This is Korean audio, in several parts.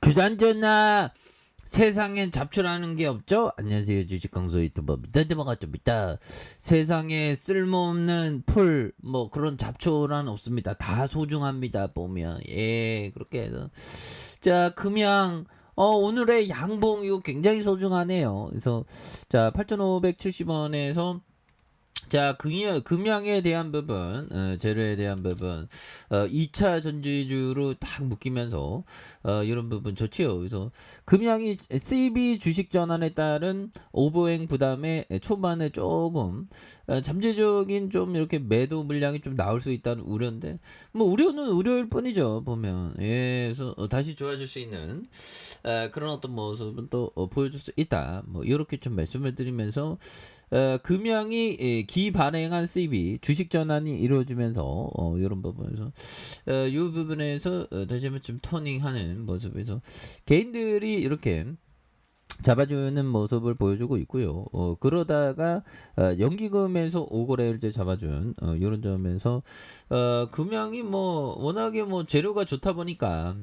주잔전나 세상엔 잡초라는 게 없죠? 안녕하세요. 주식강소 유튜버 미터드버가좀있다. 세상에 쓸모없는 풀 뭐 그런 잡초란 없습니다. 다 소중합니다. 보면 그렇게 해서 자 금양 오늘의 양봉 이거 굉장히 소중하네요. 그래서 자 8,570원에서 자, 금양에 대한 부분, 재료에 대한 부분, 2차 전지주로 딱 묶이면서, 이런 부분 좋지요. 그래서, 금양이 CB 주식 전환에 따른 오버행 부담에 초반에 조금, 잠재적인 좀 이렇게 매도 물량이 좀 나올 수 있다는 우려인데, 뭐, 우려는 우려일 뿐이죠, 보면. 그래서, 다시 좋아질 수 있는, 그런 어떤 모습은 또 보여줄 수 있다. 뭐, 이렇게 좀 말씀을 드리면서, 금양이 기반행한 CB 주식 전환이 이루어지면서 이런 부분에서 이 부분에서 다시 한번 좀 터닝하는 모습에서 개인들이 이렇게 잡아주는 모습을 보여주고 있고요. 그러다가 연기금에서 오거래를 이제 잡아준 이런 점에서 금양이 뭐 워낙에 뭐 재료가 좋다 보니까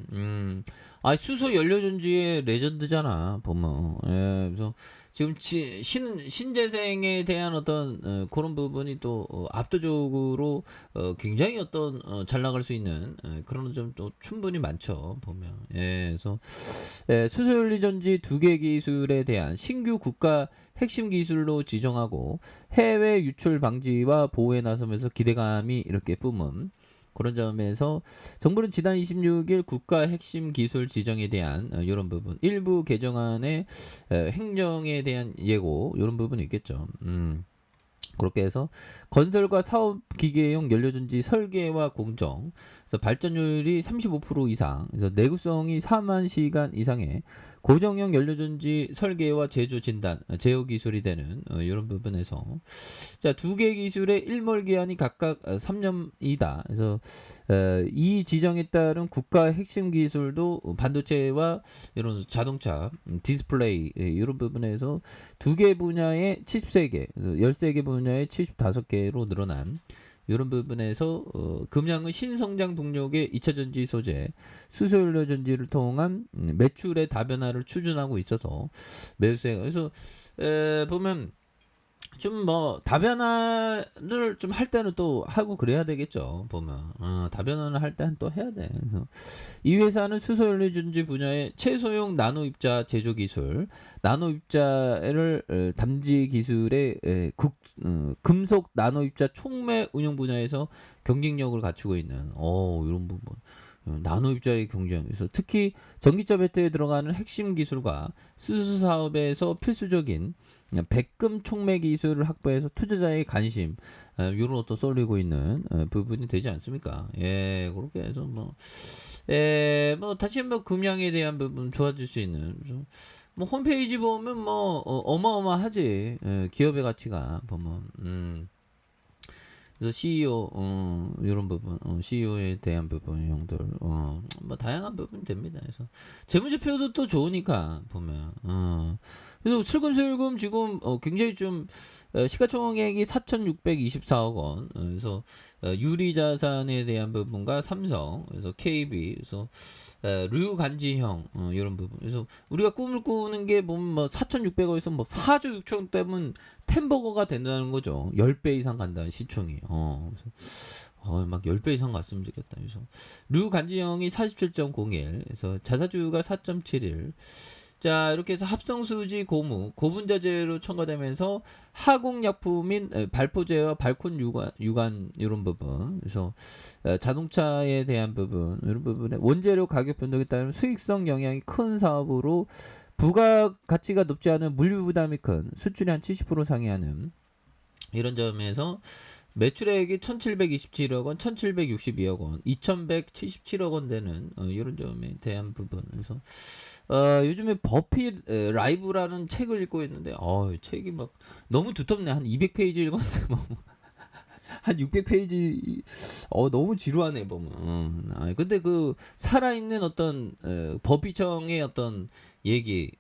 수소 연료전지의 레전드잖아 보면. 그래서 지금 신재생에 대한 어떤 그런 부분이 또 압도적으로 굉장히 어떤 잘 나갈 수 있는 그런 점도 충분히 많죠 보면. 그래서 수소연료전지 2개 기술에 대한 신규 국가 핵심 기술로 지정하고 해외 유출 방지와 보호에 나서면서 기대감이 이렇게 뿜은 그런 점에서 정부는 지난 26일 국가 핵심 기술 지정에 대한 이런 부분 일부 개정안의 행정에 대한 예고 이런 부분이 있겠죠. 그렇게 해서 건설과 사업 기계용 연료전지 설계와 공정, 그래서 발전율이 35% 이상, 그래서 내구성이 4만 시간 이상의 고정형 연료전지 설계와 제조 진단, 제어 기술이 되는 이런 부분에서 자, 2개 기술의 일몰 기한이 각각 3년이다. 그래서 이 지정에 따른 국가 핵심 기술도 반도체와 이런 자동차, 디스플레이 이런 부분에서 2개 분야의 73개, 13개 분야의 75개로 늘어난 이런 부분에서 금양은 신성장 동력의 2차전지 소재, 수소연료 전지를 통한 매출의 다변화를 추진하고 있어서 매수세가 그래서 보면 좀 뭐 다변화를 좀 할 때는 또 하고 그래야 되겠죠 보면 다변화를 할 때는 또 해야 돼. 그래서 이 회사는 수소연료전지 분야의 최소형 나노 입자 제조 기술, 나노 입자를 담지 기술의 금속 나노 입자 촉매 운용 분야에서 경쟁력을 갖추고 있는 이런 부분. 나노 입자의 경쟁에서 특히 전기차 배터리에 들어가는 핵심 기술과 수소 사업에서 필수적인 백금 촉매 기술을 확보해서 투자자의 관심 이런 어떤 쏠리고 있는 부분이 되지 않습니까? 그렇게 해서 뭐 다시 한번 금양에 대한 부분 좋아질 수 있는 뭐 홈페이지 보면 뭐 어마어마하지. 기업의 가치가 보면 그래서 CEO 이런 부분 CEO에 대한 부분 형들 뭐 다양한 부분이 됩니다. 그래서 재무제표도 또 좋으니까 보면 그래서 슬금슬금 지금 굉장히 좀 시가총액이 4,624억 원. 그래서 유리자산에 대한 부분과 삼성, 그래서 KB, 그래서 류간지형 이런 부분. 그래서 우리가 꿈을 꾸는 게 보면 뭐 4,600억에서 뭐 4조 6천 되면 템버거가 된다는 거죠. 10배 이상 간다는 시총이. 그래서 막 10배 이상 갔으면 좋겠다. 그래서 류간지형이 47.01. 그래서 자사주가 4.71. 자, 이렇게 해서 합성수지 고무, 고분자재로 첨가되면서 하공약품인 발포제와 발콘 유관 이런 부분. 그래서 자동차에 대한 부분 이런 부분에 원재료 가격 변동에 따른 수익성 영향이 큰 사업으로 부가가치가 높지 않은 물류 부담이 큰 수출이 한 70% 상회하는 이런 점에서 매출액이 1,727억 원, 1,762억 원, 2,177억 원 되는 이런 점에 대한 부분. 그래서 요즘에 버핏 라이브라는 책을 읽고 있는데 책이 막 너무 두텁네. 한 200페이지 읽었는데 뭐 한 600페이지 너무 지루하네 보면. 근데 그 살아있는 어떤 법이청의 어떤 얘기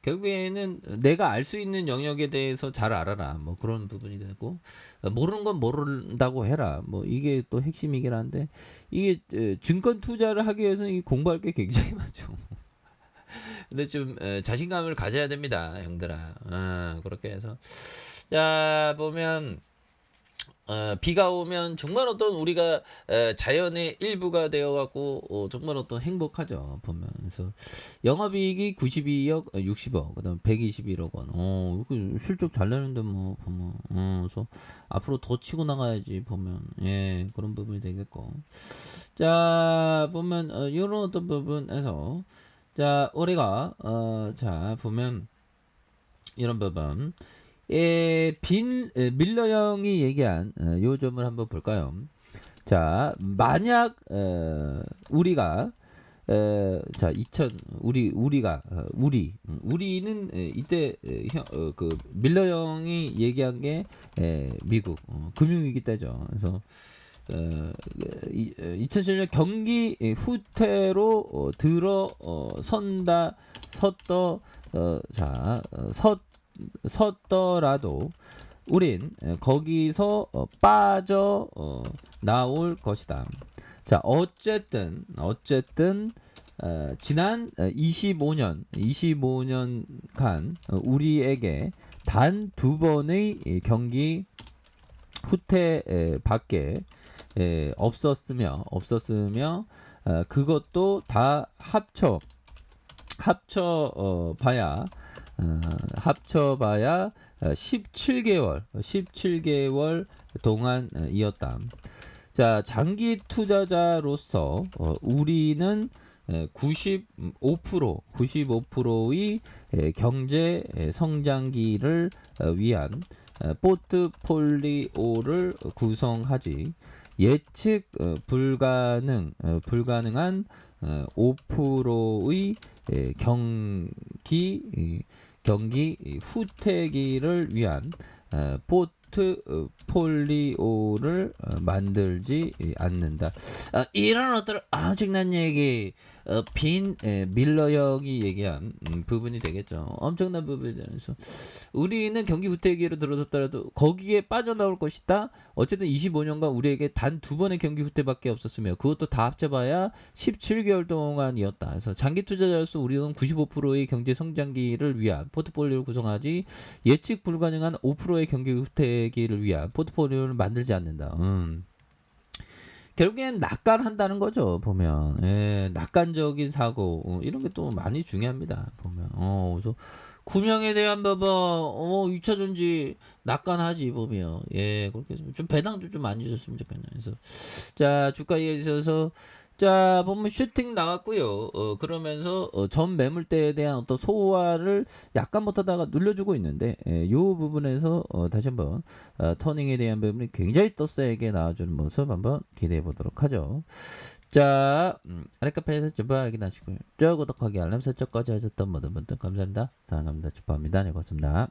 결국에는 내가 알 수 있는 영역에 대해서 잘 알아라 뭐 그런 부분이 되고 모르는 건 모른다고 해라 뭐 이게 또 핵심이긴 한데 이게 증권 투자를 하기 위해서는 공부할 게 굉장히 많죠. 근데 좀 자신감을 가져야 됩니다, 형들아. 그렇게 해서 자 보면 비가 오면 정말 어떤 우리가 자연의 일부가 되어갖고 정말 어떤 행복하죠 보면. 그래서 영업이익이 92억 60억 그다음 121억 원. 이거 실적 잘 내는데 뭐 보면. 그래서 앞으로 더 치고 나가야지 보면. 예, 그런 부분이 되겠고. 자 보면 이런 어떤 부분에서 자 우리가 자 보면 이런 부분. 밀러 형이 얘기한 요 점을 한번 볼까요? 자, 만약 우리가 자, 우리는 이때 그 밀러 형이 얘기한 게 미국 금융위기 때죠. 그래서 2017년 경기 후퇴로 섰더라도 우린 거기서 빠져 나올 것이다. 자, 어쨌든 지난 25년간 우리에게 단 2번의 경기 후퇴밖에 없었으며 그것도 다 합쳐봐야 17개월 동안이었다. 자, 장기 투자자로서 우리는 95%의 경제 성장기를 위한 포트폴리오를 구성하지 예측 불가능한 5%의 경기 후퇴기를 위한 포트폴리오를 만들지 않는다. 이런 어떤 엄청난 얘기, 밀러 형이 얘기한 부분이 되겠죠. 엄청난 부분이라서 우리는 경기 후퇴기로 들어섰더라도 거기에 빠져나올 것이다. 어쨌든 25년간 우리에게 단 2번의 경기 후퇴밖에 없었으며 그것도 다 합쳐봐야 17개월 동안이었다. 그래서 장기 투자자로서 우리는 95%의 경제 성장기를 위한 포트폴리오를 구성하지 예측 불가능한 5%의 경기 후퇴기를 위한 포트폴리오를 만들지 않는다. 결국엔 낙관한다는 거죠 보면. 낙관적인 사고 이런 게 또 많이 중요합니다 보면. 그래서 구명에 대한 부분 2차전지 낙관하지 보면. 그렇게 해서 좀 배당도 좀 많이 줬으면 좋겠네요. 그래서 자 주가에 있어서 자 보면 슈팅 나왔고요. 그러면서 전 매물대에 대한 어떤 소화를 약간 못하다가 눌려주고 있는데 요 부분에서 다시 한번 터닝에 대한 부분이 굉장히 또 세게 나와주는 모습 한번 기대해 보도록 하죠. 자 아랫카페에서 주바 확인하시고요. 구독하기 알람 설정까지 하셨던 모든 분들 감사합니다. 사랑합니다. 주파입니다. 네 고맙습니다.